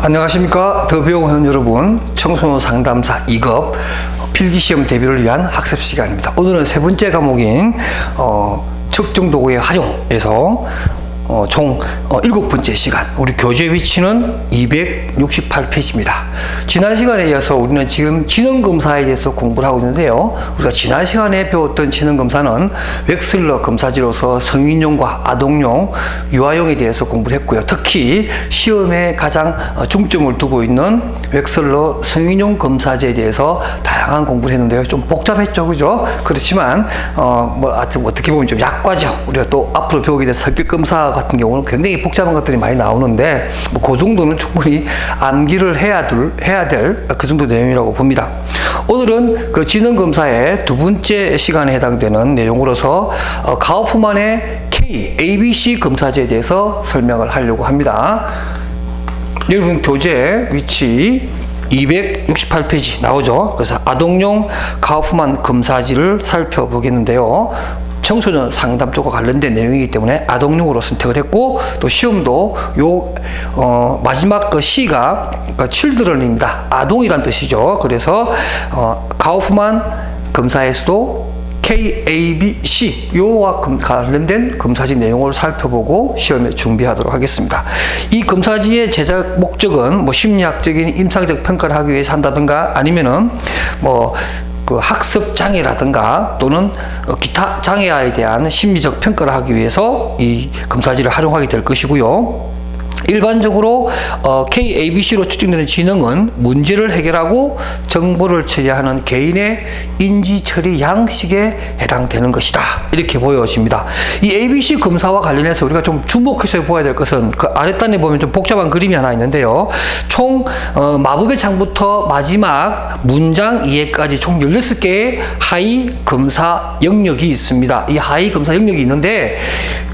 안녕하십니까. 더비용원 여러분, 청소년 상담사 2급 필기시험 대비를 위한 학습 시간입니다. 오늘은 세 번째 과목인 측정도구의 활용에서 총 7번째 시간, 우리 교재 위치는 268페이지입니다. 지난 시간에 이어서 우리는 지금 지능검사에 대해서 공부를 하고 있는데요. 우리가 지난 시간에 배웠던 지능검사는 웩슬러 검사지로서 성인용과 아동용, 유아용에 대해서 공부를 했고요. 특히 시험에 가장 중점을 두고 있는 웩슬러 성인용 검사제에 대해서 다양한 공부를 했는데요. 좀 복잡했죠, 그죠? 그렇지만 어떻게 보면 좀 약과죠. 우리가 또 앞으로 배우게 될 성격검사 같은 경우는 굉장히 복잡한 것들이 많이 나오는데 그 정도는 충분히 암기를 해야 될 그 정도 내용이라고 봅니다. 오늘은 그 지능검사의 두 번째 시간에 해당되는 내용으로서 가우프만의 ABC 검사제에 대해서 설명을 하려고 합니다. 여러분 교재 위치 268페이지 나오죠. 그래서 아동용 가우프만 검사지를 살펴보겠는데요. 청소년 상담 쪽과 관련된 내용이기 때문에 아동용으로 선택을 했고, 또 시험도 마지막 그 C가 children입니다. 아동이란 뜻이죠. 그래서 가우프만 검사에서도 KABC 요와 관련된 검사지 내용을 살펴보고 시험에 준비하도록 하겠습니다. 이 검사지의 제작 목적은 심리학적인 임상적 평가를 하기 위해서 한다든가, 아니면은 그 학습 장애라든가 또는 기타 장애에 대한 심리적 평가를 하기 위해서 이 검사지를 활용하게 될 것이고요. 일반적으로 KABC로 추정되는 지능은 문제를 해결하고 정보를 처리하는 개인의 인지 처리 양식에 해당되는 것이다, 이렇게 보여집니다. 이 ABC 검사와 관련해서 우리가 좀 주목해서 보아야 될 것은 그 아랫단에 보면 좀 복잡한 그림이 하나 있는데요. 총 마법의 창부터 마지막 문장 이해까지 총 16개의 하위 검사 영역이 있습니다. 이 하위 검사 영역이 있는데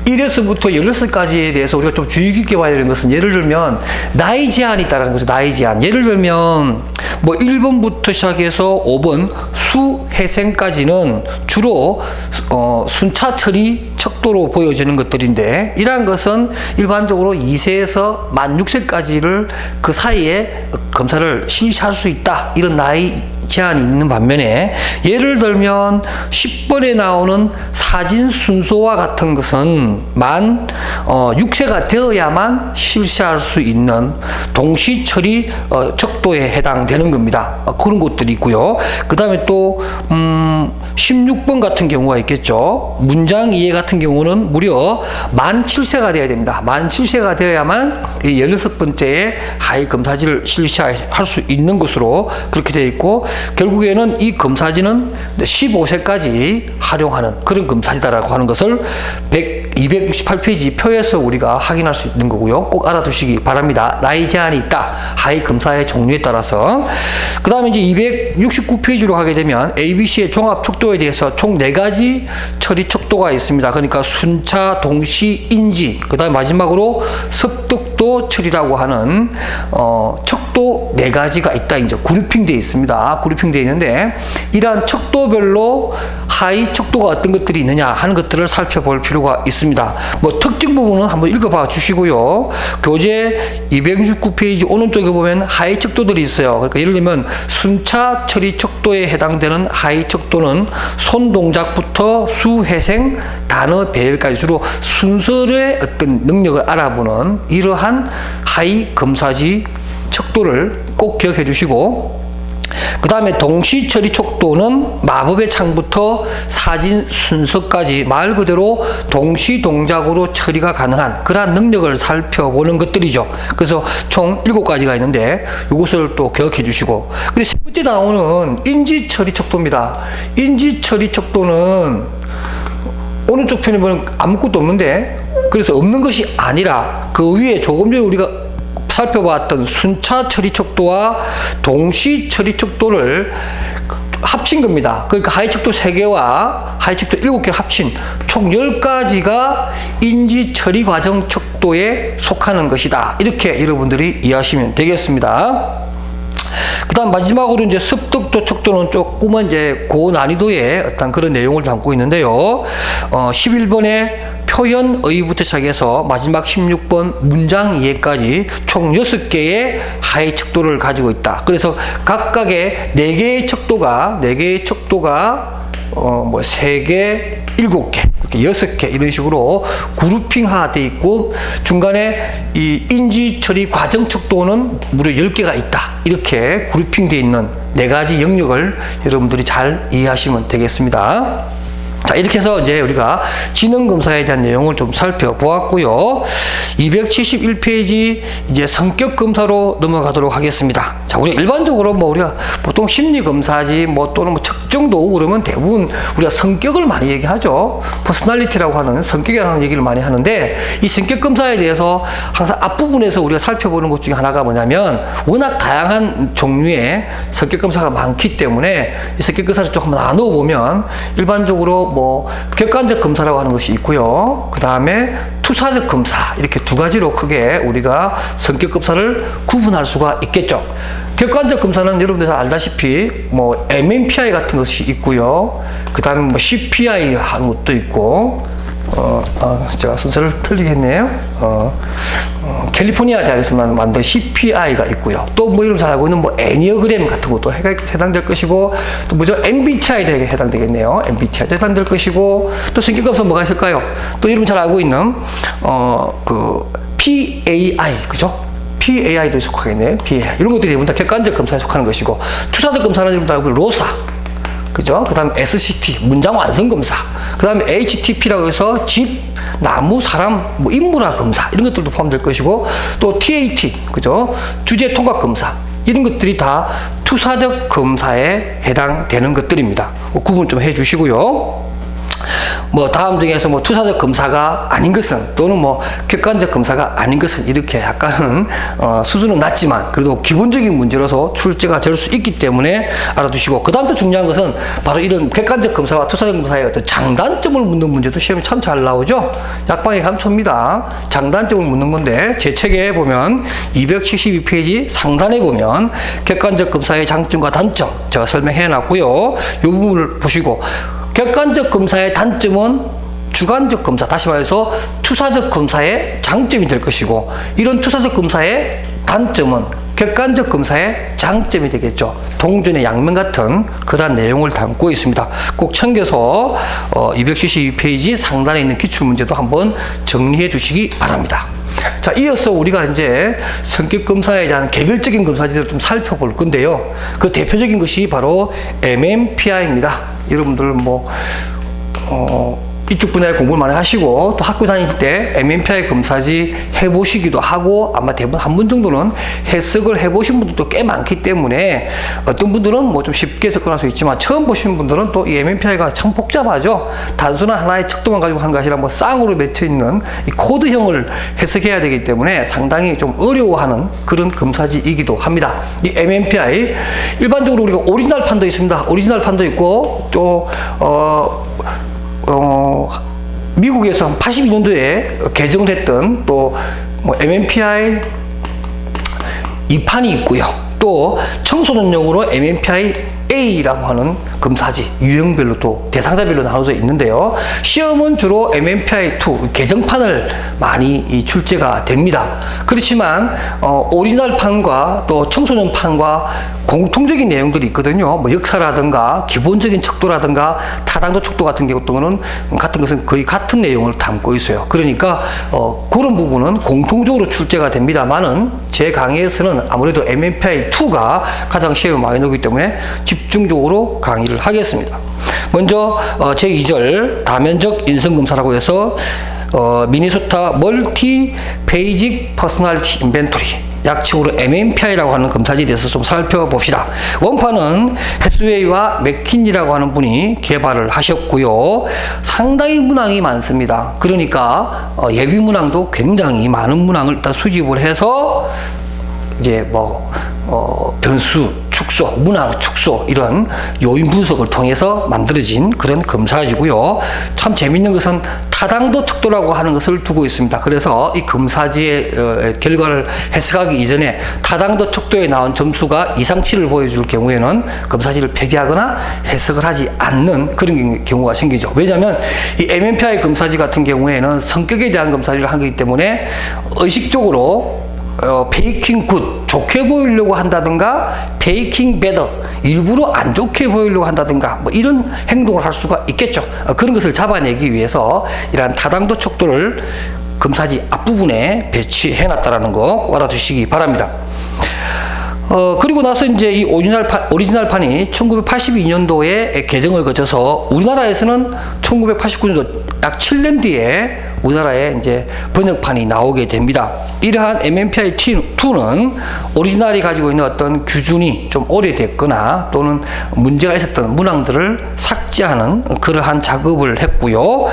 1에서부터 16까지에 대해서 우리가 좀 주의 깊게 봐야 되는 것은, 예를 들면 나이 제한이 있다는 거죠. 나이 제한. 예를 들면 1번부터 시작해서 5번 수혜생까지는 주로 순차 처리 척도로 보여지는 것들인데, 이러한 것은 일반적으로 2세에서 만 6세까지를 그 사이에 검사를 실시할 수 있다, 이런 나이 제한이 있는 반면에, 예를 들면 10번에 나오는 사진 순서와 같은 것은 만 6세가 되어야만 실시할 수 있는 동시 처리 척도에 해당되는 겁니다. 그런 것들이 있고요. 그 다음에 또 16번 같은 경우가 있겠죠. 문장 이해 같은 경우는 무려 만 7세가 되어야 됩니다. 만 7세가 되어야만 이 16번째의 하위 검사지를 실시할 수 있는 것으로 그렇게 되어 있고, 결국에는 이 검사지는 15세까지 활용하는 그런 검사지다라고 하는 것을 268페이지 표에서 우리가 확인할 수 있는 거고요. 꼭 알아두시기 바랍니다. 나이 제한이 있다, 하위 검사의 종류에 따라서. 그 다음에 이제 269페이지로 가게 되면 ABC의 종합 척도에 대해서 총 4가지 처리 척도가 있습니다. 그러니까 순차, 동시, 인지, 그 다음에 마지막으로 습득도 처리라고 하는 척도 4가지가 있다, 이제 그룹핑 되어 있습니다. 그룹핑 되어 있는데, 이러한 척도별로 하위 척도가 어떤 것들이 있느냐 하는 것들을 살펴볼 필요가 있습니다. 특징 부분은 한번 읽어봐 주시고요. 교재 269페이지 오른쪽에 보면 하위 척도들이 있어요. 그러니까 예를 들면 순차 처리 척도에 해당되는 하위 척도는 손 동작부터 수회생, 단어 배열까지 주로 순서의 어떤 능력을 알아보는 이러한 하위 검사지 척도를 꼭 기억해 주시고, 그 다음에 동시 처리 척도는 마법의 창부터 사진 순서까지 말 그대로 동시 동작으로 처리가 가능한 그러한 능력을 살펴보는 것들이죠. 그래서 총 7가지가 있는데 이것을 또 기억해 주시고, 근데 세 번째 나오는 인지 처리 척도입니다. 인지 처리 척도는 오른쪽 편에 보면 아무것도 없는데, 그래서 없는 것이 아니라 그 위에 조금 전에 우리가 살펴봤던 순차 처리 척도와 동시 처리 척도를 합친 겁니다. 그러니까 하위 척도 3개와 하위 척도 7개를 합친 총 10가지가 인지 처리 과정 척도에 속하는 것이다, 이렇게 여러분들이 이해하시면 되겠습니다. 그 다음 마지막으로 이제 습득도 척도는 조금은 이제 고난이도의 어떤 그런 내용을 담고 있는데요. 11번에 표현의부터 시작해서 마지막 16번 문장 이해까지 총 6개의 하의 척도를 가지고 있다. 그래서 각각의 4개의 척도가 3개, 7개, 이렇게 6개 이런 식으로 그룹핑화 되어 있고 중간에 이 인지 처리 과정 척도는 무려 10개가 있다. 이렇게 그룹핑 되어 있는 4가지 영역을 여러분들이 잘 이해하시면 되겠습니다. 자, 이렇게 해서 이제 우리가 지능검사에 대한 내용을 좀 살펴보았고요. 271페이지 이제 성격검사로 넘어가도록 하겠습니다. 자, 우리가 일반적으로 우리가 보통 심리검사지 또는 측정도 그러면 대부분 우리가 성격을 많이 얘기하죠. 퍼스널리티라고 하는 성격에 관한 얘기를 많이 하는데 이 성격검사에 대해서 항상 앞부분에서 우리가 살펴보는 것 중에 하나가 뭐냐면 워낙 다양한 종류의 성격검사가 많기 때문에 이 성격검사를 좀 한번 나눠보면 일반적으로 객관적 검사라고 하는 것이 있고요. 그 다음에 투사적 검사 이렇게 2가지로 크게 우리가 성격 검사를 구분할 수가 있겠죠. 객관적 검사는 여러분들 잘 알다시피 MMPI 같은 것이 있고요. 그 다음에 CPI 하는 것도 있고 제가 순서를 틀리겠네요. 캘리포니아 대학에서 만든 CPI가 있고요. 또 여러분 잘 알고 있는 애니어그램 같은 것도 해당될 것이고, 또 MBTI에 해당되겠네요. MBTI도 해당될 것이고, 또 성격검사 뭐가 있을까요? 또 여러분 잘 알고 있는 PAI, 그죠? PAI도 속하겠네요. PAI. 이런 것들이 대부분 다 객관적 검사에 속하는 것이고, 투사적 검사는 여러분 다 알고 있는 로사, 그죠? 그 다음에 SCT, 문장 완성 검사. 그 다음에 HTP라고 해서 집, 나무, 사람, 인물화 검사. 이런 것들도 포함될 것이고, 또 TAT, 그죠? 주제 통합 검사. 이런 것들이 다 투사적 검사에 해당되는 것들입니다. 구분 좀 해 주시고요. 다음 중에서 투사적 검사가 아닌 것은 또는 객관적 검사가 아닌 것은 이렇게 약간은 수준은 낮지만 그래도 기본적인 문제로서 출제가 될 수 있기 때문에 알아두시고, 그 다음 또 중요한 것은 바로 이런 객관적 검사와 투사적 검사의 어떤 장단점을 묻는 문제도 시험에 참 잘 나오죠. 약방의 감초입니다. 장단점을 묻는 건데 제 책에 보면 272페이지 상단에 보면 객관적 검사의 장점과 단점 제가 설명해 놨고요. 이 부분을 보시고, 객관적 검사의 단점은 주관적 검사, 다시 말해서 투사적 검사의 장점이 될 것이고, 이런 투사적 검사의 단점은 객관적 검사의 장점이 되겠죠. 동전의 양면 같은 그러한 내용을 담고 있습니다. 꼭 챙겨서 272페이지 상단에 있는 기출문제도 한번 정리해 두시기 바랍니다. 자, 이어서 우리가 이제 성격검사에 대한 개별적인 검사지들을 좀 살펴볼 건데요. 그 대표적인 것이 바로 MMPI입니다. 여러분들 이쪽 분야에 공부를 많이 하시고 또 학교 다닐 때 MMPI 검사지 해보시기도 하고 아마 대부분 한 번 정도는 해석을 해보신 분들도 꽤 많기 때문에 어떤 분들은 좀 쉽게 접근할 수 있지만 처음 보시는 분들은 또 이 MMPI가 참 복잡하죠. 단순한 하나의 척도만 가지고 하는 것이 아니라 쌍으로 맺혀 있는 이 코드형을 해석해야 되기 때문에 상당히 좀 어려워하는 그런 검사지이기도 합니다. 이 MMPI 일반적으로 우리가 오리지널 판도 있습니다. 오리지널 판도 있고 또 미국에서 한 82년도에 개정됐던 또 MMPI 2판이 있고요. 또 청소년용으로 MMPI A라고 하는 검사지 유형별로 또 대상자별로 나눠져 있는데요. 시험은 주로 MMPI2 개정판을 많이 출제가 됩니다. 그렇지만 오리지널 판과 또 청소년 판과 공통적인 내용들이 있거든요. 역사라든가 기본적인 척도라든가 타당도 척도 같은 경우는 같은 것은 거의 같은 내용을 담고 있어요. 그러니까 그런 부분은 공통적으로 출제가 됩니다만은 제 강의에서는 아무래도 MMPI2가 가장 시험에 많이 나오기 때문에 집중적으로 강의를 하겠습니다. 먼저 제2절 다면적 인성검사라고 해서 미네소타 멀티 베이직 퍼스널리티 인벤토리, 약칭으로 MMPI라고 하는 검사지에 대해서 좀 살펴봅시다. 원판은 해스웨이와 맥킨지라고 하는 분이 개발을 하셨고요. 상당히 문항이 많습니다. 그러니까 예비 문항도 굉장히 많은 문항을 일단 수집을 해서 이제 변수 축소, 문항 축소 이런 요인 분석을 통해서 만들어진 그런 검사지고요. 참 재밌는 것은 타당도 척도라고 하는 것을 두고 있습니다. 그래서 이 검사지의 결과를 해석하기 이전에 타당도 척도에 나온 점수가 이상치를 보여줄 경우에는 검사지를 폐기하거나 해석을 하지 않는 그런 경우가 생기죠. 왜냐하면 이 MMPI 검사지 같은 경우에는 성격에 대한 검사지를 하기 때문에 의식적으로 베이킹 굿, 좋게 보이려고 한다든가 베이킹 배더, 일부러 안 좋게 보이려고 한다든가 뭐 이런 행동을 할 수가 있겠죠. 그런 것을 잡아내기 위해서 이러한 타당도 척도를 검사지 앞부분에 배치해 놨다라는 거 꼭 알아두시기 바랍니다. 그리고 나서 이제 이 오리지널판이 1982년도에 개정을 거쳐서 우리나라에서는 1989년도 약 7년 뒤에 우리나라에 이제 번역판이 나오게 됩니다. 이러한 MMPI-2는 오리지널이 가지고 있는 어떤 규준이 좀 오래됐거나 또는 문제가 있었던 문항들을 삭제하는 그러한 작업을 했고요.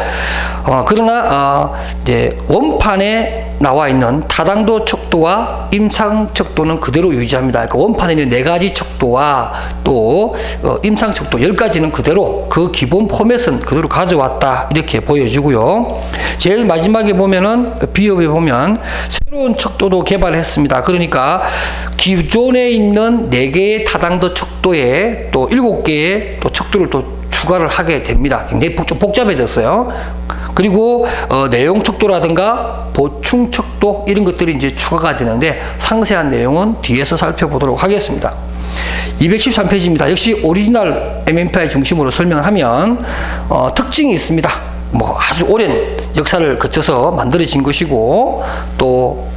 그러나 이제 원판에 나와 있는 타당도 척도와 임상 척도는 그대로 유지합니다. 그러니까 원판에 있는 4가지 척도와 또 임상 척도 10가지는 그대로 그 기본 포맷은 그대로 가져왔다 이렇게 보여지고요. 제일 마지막에 보면은 비협에 보면 새로운 척도도 개발했습니다. 그러니까 기존에 있는 4개의 타당도 척도에 또 7개의 또 척도를 또 추가를 하게 됩니다. 굉장히 좀 복잡해졌어요. 그리고 내용 척도라든가 보충 척도 이런 것들이 이제 추가가 되는데 상세한 내용은 뒤에서 살펴보도록 하겠습니다. 213페이지입니다. 역시 오리지널 MMPI 중심으로 설명을 하면 특징이 있습니다. 뭐 아주 오랜 역사를 거쳐서 만들어진 것이고 또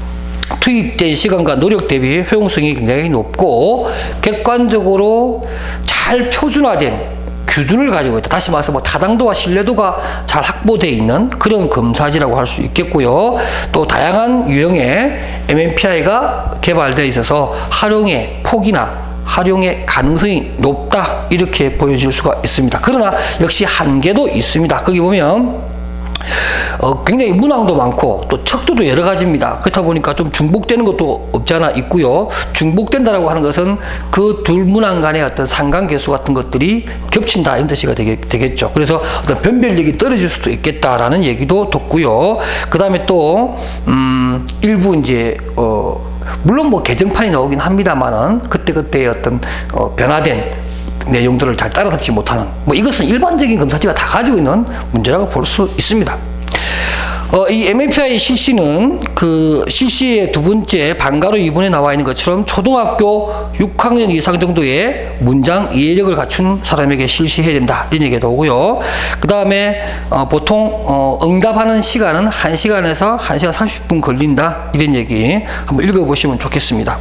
투입된 시간과 노력 대비 효용성이 굉장히 높고 객관적으로 잘 표준화된 규준을 가지고 있다. 다시 말해서 뭐 타당도와 신뢰도가 잘 확보되어 있는 그런 검사지라고 할 수 있겠고요. 또 다양한 유형의 MMPI가 개발되어 있어서 활용의 폭이나 활용의 가능성이 높다 이렇게 보여질 수가 있습니다. 그러나 역시 한계도 있습니다. 거기 보면 굉장히 문항도 많고 또 척도도 여러 가지입니다. 그렇다 보니까 좀 중복되는 것도 없지 않아 있고요. 중복된다라고 하는 것은 그 둘 문항 간의 어떤 상관계수 같은 것들이 겹친다 이런 뜻이 되겠죠. 그래서 어떤 변별력이 떨어질 수도 있겠다라는 얘기도 듣고요. 그 다음에 또 일부 이제 물론 뭐 개정판이 나오긴 합니다만은 그때그때의 어떤 변화된 내용들을 잘 따라잡지 못하는 뭐 이것은 일반적인 검사지가 다 가지고 있는 문제라고 볼 수 있습니다. 이 MMPI 실시는 그 실시의 두 번째 방가로 2번에 나와 있는 것처럼 초등학교 6학년 이상 정도의 문장 이해력을 갖춘 사람에게 실시해야 된다 이런 얘기가 나오고요. 그 다음에 보통 응답하는 시간은 1시간에서 1시간 30분 걸린다 이런 얘기 한번 읽어보시면 좋겠습니다.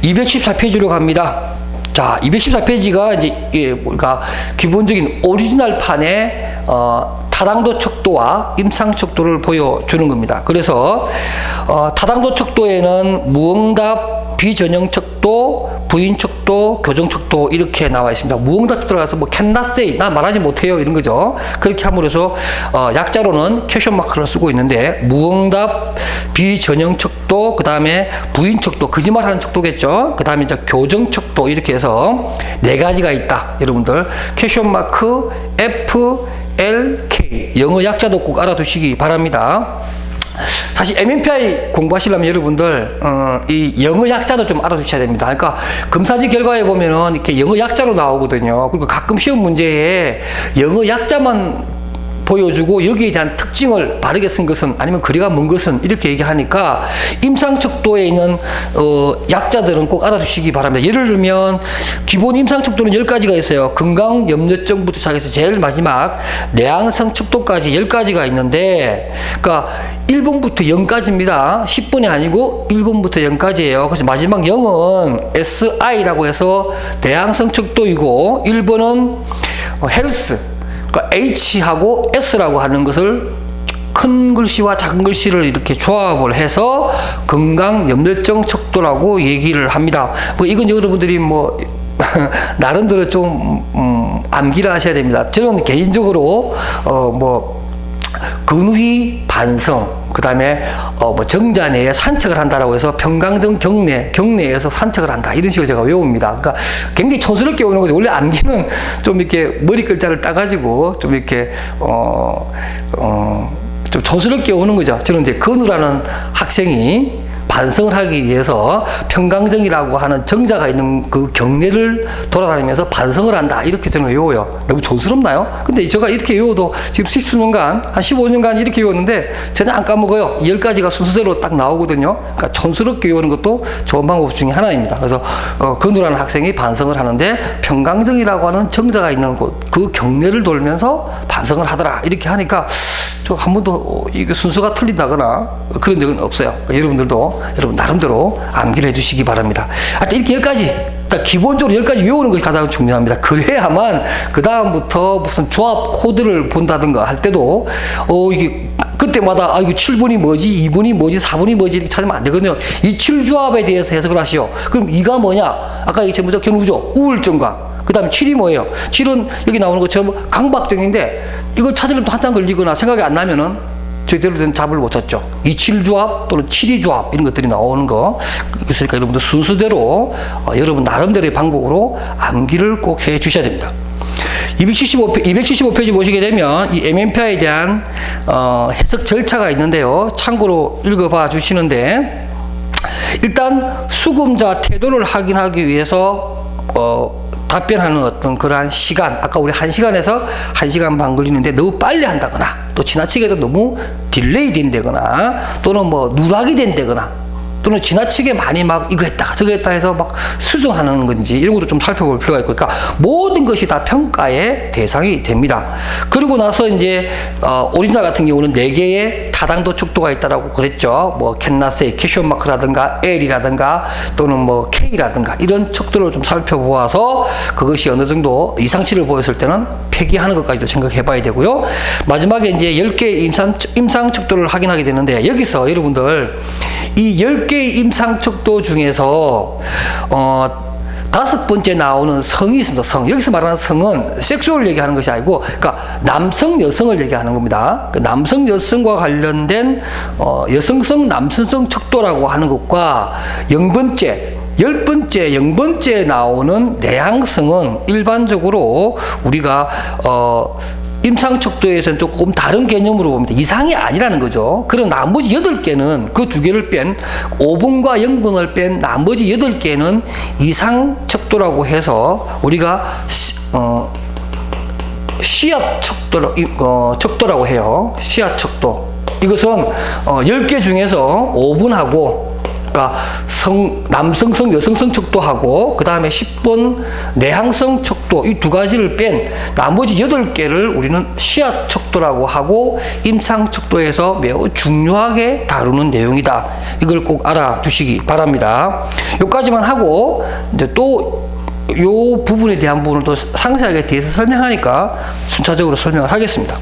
214페이지로 갑니다. 자, 214페이지가 이제 우리가 기본적인 오리지널 판의 타당도 척도와 임상 척도를 보여주는 겁니다. 그래서 타당도 척도에는 무응답, 비전형 척도, 부인 척도, 교정 척도 이렇게 나와 있습니다. 무응답 들어가서 뭐 cannot say, 나 말하지 못해요 이런 거죠. 그렇게 함으로써 약자로는 퀘션 마크를 쓰고 있는데 무응답, 비전형 척도, 그 다음에 부인 척도, 거짓말하는 척도겠죠. 그 다음에 이제 교정 척도 이렇게 해서 4가지가 있다. 여러분들 퀘션 마크 F L, K 영어 약자도 꼭 알아두시기 바랍니다. 사실 MMPI 공부하시려면 여러분들 이 영어 약자도 좀 알아두셔야 됩니다. 그러니까 검사지 결과에 보면은 이렇게 영어 약자로 나오거든요. 그리고 가끔 시험 문제에 영어 약자만 보여주고 여기에 대한 특징을 바르게 쓴 것은 아니면 거리가 먼 것은 이렇게 얘기하니까 임상척도에 있는 약자들은 꼭 알아두시기 바랍니다. 예를 들면 기본 임상척도는 10가지가 있어요. 건강염려증부터 시작해서 제일 마지막 내향성 척도까지 10가지가 있는데 그러니까 1번부터 0까지입니다. 10번이 아니고 1번부터 0까지예요. 그래서 마지막 0은 SI라고 해서 내향성 척도이고 1번은 헬스 그러니까 H하고 S라고 하는 것을 큰 글씨와 작은 글씨를 이렇게 조합을 해서 건강염려증 척도라고 얘기를 합니다. 뭐 이건 여러분들이 뭐 나름대로 좀 암기를 하셔야 됩니다. 저는 개인적으로 뭐 근휘 반성 그 다음에 뭐 정자 내에 산책을 한다라고 해서 평강정 경내에서 산책을 한다. 이런 식으로 제가 외웁니다. 그러니까 굉장히 촌스럽게 외우는 거죠. 원래 암기는 좀 이렇게 머리 글자를 따가지고 좀 이렇게, 좀 촌스럽게 오는 거죠. 저는 이제 건우라는 학생이 반성을 하기 위해서 평강정이라고 하는 정자가 있는 그 경내를 돌아다니면서 반성을 한다. 이렇게 저는 외워요. 너무 촌스럽나요? 근데 제가 이렇게 외워도 지금 10수년간, 한 15년간 이렇게 외웠는데 전혀 안 까먹어요. 10가지가 순서대로 딱 나오거든요. 그러니까 촌스럽게 외우는 것도 좋은 방법 중에 하나입니다. 그래서 건우라는 학생이 반성을 하는데 평강정이라고 하는 정자가 있는 곳, 그 경내를 돌면서 반성을 하더라. 이렇게 하니까 저 한 번도 이게 순서가 틀린다거나 그런 적은 없어요. 그러니까 여러분들도 여러분 나름대로 암기를 해주시기 바랍니다. 하여튼 이렇게 10가지, 딱 기본적으로 10가지 외우는 것이 가장 중요합니다. 그래야만 그 다음부터 무슨 조합 코드를 본다든가 할 때도 이게 그때마다 이거 7번이 뭐지, 2번이 뭐지, 4번이 뭐지 이렇게 찾으면 안 되거든요. 이 7조합에 대해서 해석을 하시오. 그럼 2가 뭐냐? 아까 얘기했죠. 먼저 경구조, 우울증과 그 다음에 7이 뭐예요? 7은 여기 나오는 것처럼 강박증인데 이걸 찾으려면 또 한참 걸리거나 생각이 안 나면은 제대로 된 답을 못 찾죠. 이 7조합 또는 7이 조합 이런 것들이 나오는 거. 그러니까 여러분들 순서대로 여러분 나름대로의 방법으로 암기를 꼭 해 주셔야 됩니다. 275페이지 보시게 되면 이 MMPI에 대한 해석 절차가 있는데요. 참고로 읽어봐 주시는데 일단 수금자 태도를 확인하기 위해서 답변하는 어떤 그러한 시간, 아까 우리 1시간에서 1시간 반 걸리는데 너무 빨리 한다거나 또 지나치게도 너무 딜레이 된다거나 또는 뭐 누락이 된다거나 또는 지나치게 많이 막 이거 했다 저거 했다 해서 막 수정하는 건지 이런 것도 좀 살펴볼 필요가 있고, 그러니까 모든 것이 다 평가의 대상이 됩니다. 그리고 나서 이제 오리지널 같은 경우는 4개의 타당도 척도가 있다라고 그랬죠. 뭐 캔나스의 캐션 마크라든가 L이라든가 또는 뭐 K라든가 이런 척도를 좀 살펴보아서 그것이 어느 정도 이상치를 보였을 때는 폐기하는 것까지도 생각해 봐야 되고요. 마지막에 이제 10개의 임상 척도를 확인하게 되는데, 여기서 여러분들 이 10개의 임상 척도 중에서 5번째 나오는 성이 있습니다. 성. 여기서 말하는 성은 섹슈얼을 얘기하는 것이 아니고, 그러니까 남성, 여성을 얘기하는 겁니다. 그 남성, 여성과 관련된 여성성, 남성성 척도라고 하는 것과 10번째 0번째 나오는 내향성은 일반적으로 우리가 임상 척도에서는 조금 다른 개념으로 봅니다. 이상이 아니라는 거죠. 그럼 나머지 8개는 그 2개를 뺀 5번과 0번을 뺀 나머지 8개는 이상 척도라고 해서 우리가 시앗 척도라고 해요. 시앗 척도. 이것은 10개 중에서 5번하고 그러니까 남성성, 여성성 척도하고 그 다음에 10번 내향성 척도 이 2가지를 뺀 나머지 8개를 우리는 시앗 척도라고 하고 임상 척도에서 매우 중요하게 다루는 내용이다. 이걸 꼭 알아두시기 바랍니다. 여기까지만 하고 이제 또 요 부분에 대한 부분을 또 상세하게 대해서 설명하니까 순차적으로 설명을 하겠습니다.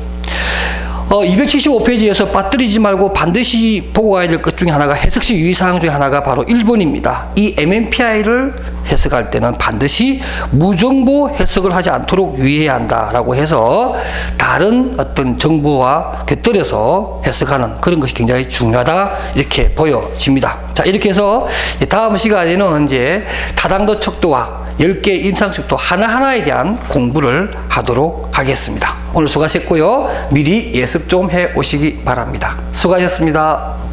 275페이지에서 빠뜨리지 말고 반드시 보고 가야 될 것 중에 하나가, 해석시 유의사항 중에 하나가 바로 1번입니다. 이 MMPI를 해석할 때는 반드시 무정보 해석을 하지 않도록 유의해야 한다라고 해서 다른 어떤 정보와 곁들여서 해석하는 그런 것이 굉장히 중요하다 이렇게 보여집니다. 자, 이렇게 해서 다음 시간에는 이제 타당도 척도와 10개 임상 척도 하나하나에 대한 공부를 하도록 하겠습니다. 오늘 수고하셨고요. 미리 예습 좀 해 오시기 바랍니다. 수고하셨습니다.